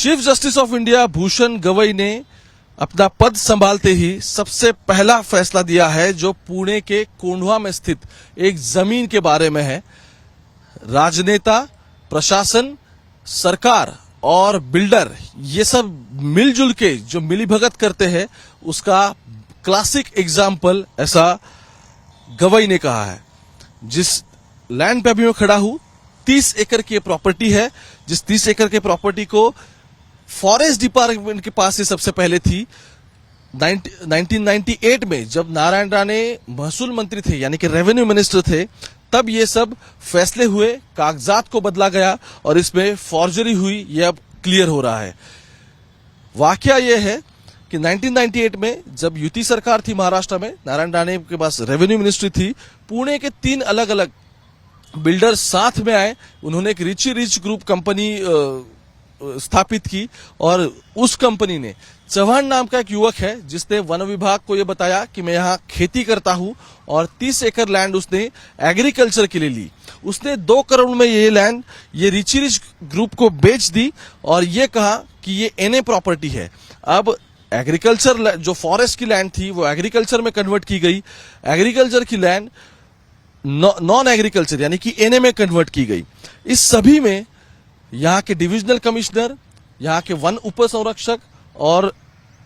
Chief justice of India Bhushan Gavai ने अपना पद संभालते ही सबसे पहला फैसला दिया है जो पुणे के कोंढवा में स्थित एक जमीन के बारे में है। राजनेता, प्रशासन, सरकार और बिल्डर ये सब मिलजुल के जो मिलीभगत करते हैं उसका क्लासिक एग्जाम्पल ऐसा गवई ने कहा है। जिस लैंड पे अभी मैं खड़ा हूं 30 एकड़ की प्रॉपर्टी है, जिस 30 एकड़ के प्रॉपर्टी को फॉरेस्ट डिपार्टमेंट के पास से सबसे पहले थी। 1998 में जब नारायण राणे महसूल मंत्री थे यानी कि रेवेन्यू मिनिस्टर थे, तब ये सब फैसले हुए, कागजात को बदला गया और इसमें फॉर्जरी हुई, ये अब क्लियर हो रहा है। वाकया ये है कि 1998 में जब यूटी सरकार थी महाराष्ट्र में, नारायण राणे के पास रेवेन्यू मिनिस्ट्री थी, पुणे के 3 अलग अलग बिल्डर्स साथ में आए, उन्होंने एक रिच ग्रुप कंपनी स्थापित की और उस कंपनी ने, चौहान नाम का एक युवक है जिसने वन विभाग को यह बताया कि मैं यहाँ खेती करता हूं और 30 एकड़ लैंड उसने एग्रीकल्चर के लिए ली। उसने 2 करोड़ में ये लैंड ये रिच ग्रुप को बेच दी और ये कहा कि ये एनए प्रॉपर्टी है। अब एग्रीकल्चर जो फॉरेस्ट की लैंड थी वो एग्रीकल्चर में कन्वर्ट की गई, एग्रीकल्चर की लैंड नॉन एग्रीकल्चर यानी कि एनए में कन्वर्ट की गई। इस सभी में यहाँ के डिविजनल कमिश्नर, यहाँ के वन उप संरक्षक और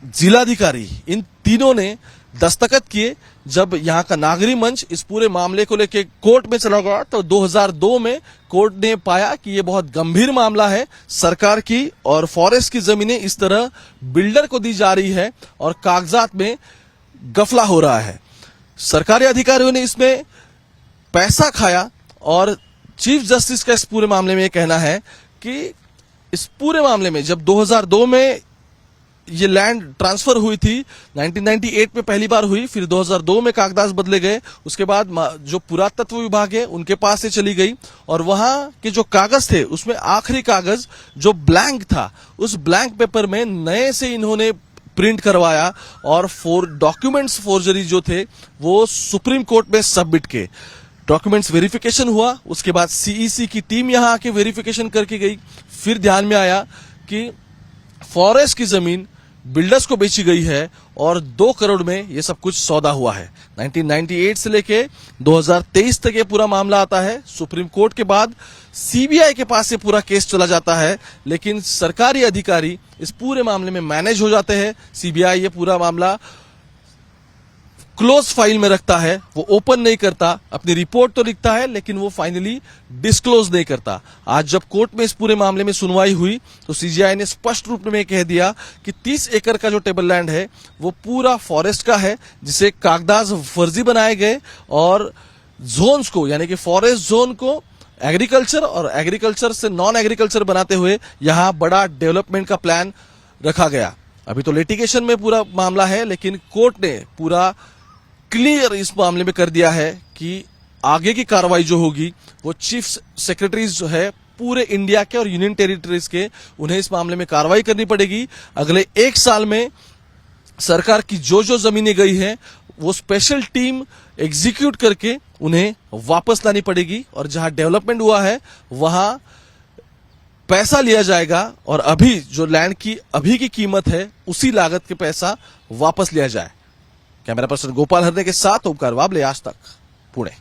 जिलाधिकारी, इन तीनों ने दस्तखत किए। जब यहाँ का नागरिक मंच इस पूरे मामले को लेकर कोर्ट में चला गया तो 2002 में कोर्ट ने पाया कि ये बहुत गंभीर मामला है, सरकार की और फॉरेस्ट की जमीनें इस तरह बिल्डर को दी जा रही है और कागजात में गफला हो रहा है। सरकारी अधिकारियों ने इसमें पैसा खाया और चीफ जस्टिस का इस पूरे मामले में यह कहना है कि इस पूरे मामले में जब 2002 में ये लैंड ट्रांसफर हुई थी, 1998 में पहली बार हुई, फिर 2002 में कागजात बदले गए, उसके बाद जो पुरातत्व विभाग है उनके पास से चली गई और वहां के जो कागज थे उसमें आखिरी कागज जो ब्लैंक था, उस ब्लैंक पेपर में नए से इन्होंने प्रिंट करवाया और डॉक्यूमेंट्स फोर्जरी जो थे वो सुप्रीम कोर्ट में सबमिट किए। डॉक्यूमेंट्स वेरिफिकेशन हुआ, उसके बाद सीईसी की टीम यहां आके वेरिफिकेशन करके गई। फिर ध्यान में आया कि फॉरेस्ट की जमीन बिल्डर्स को बेची गई है और 2 करोड़ में ये सब कुछ सौदा हुआ है। 1998 से लेके 2023 तक ये पूरा मामला आता है। सुप्रीम कोर्ट के बाद सीबीआई के पास से पूरा केस चला जाता है, लेकिन सरकारी अधिकारी इस पूरे मामले में मैनेज हो जाते हैं। सीबीआई ये पूरा मामला क्लोज फाइल में रखता है, वो ओपन नहीं करता। अपनी रिपोर्ट तो लिखता है लेकिन वो फाइनली डिस्क्लोज नहीं करता। आज जब कोर्ट में इस पूरे मामले में सुनवाई हुई तो सीजीआई ने स्पष्ट रूप में कह दिया कि 30 एकड़ का जो टेबल लैंड है वो पूरा फॉरेस्ट का है, जिसे कागजात फर्जी बनाए गए और जोन्स को यानी कि फॉरेस्ट जोन को एग्रीकल्चर और एग्रीकल्चर से नॉन एग्रीकल्चर बनाते हुए यहां बड़ा डेवलपमेंट का प्लान रखा गया। अभी तो लिटिगेशन में पूरा मामला है, लेकिन कोर्ट ने पूरा क्लियर इस मामले में कर दिया है कि आगे की कार्रवाई जो होगी वो चीफ सेक्रेटरीज जो है पूरे इंडिया के और यूनियन टेरिटरीज के, उन्हें इस मामले में कार्रवाई करनी पड़ेगी। अगले 1 साल में सरकार की जो जमीनें गई हैं वो स्पेशल टीम एग्जीक्यूट करके उन्हें वापस लानी पड़ेगी और जहां डेवलपमेंट हुआ है वहां पैसा लिया जाएगा और अभी जो लैंड की अभी की कीमत है उसी लागत के पैसा वापस लिया जाए। कैमरा पर्सन गोपाल हरने के साथ ओमकार वाबले, आज तक, पुणे।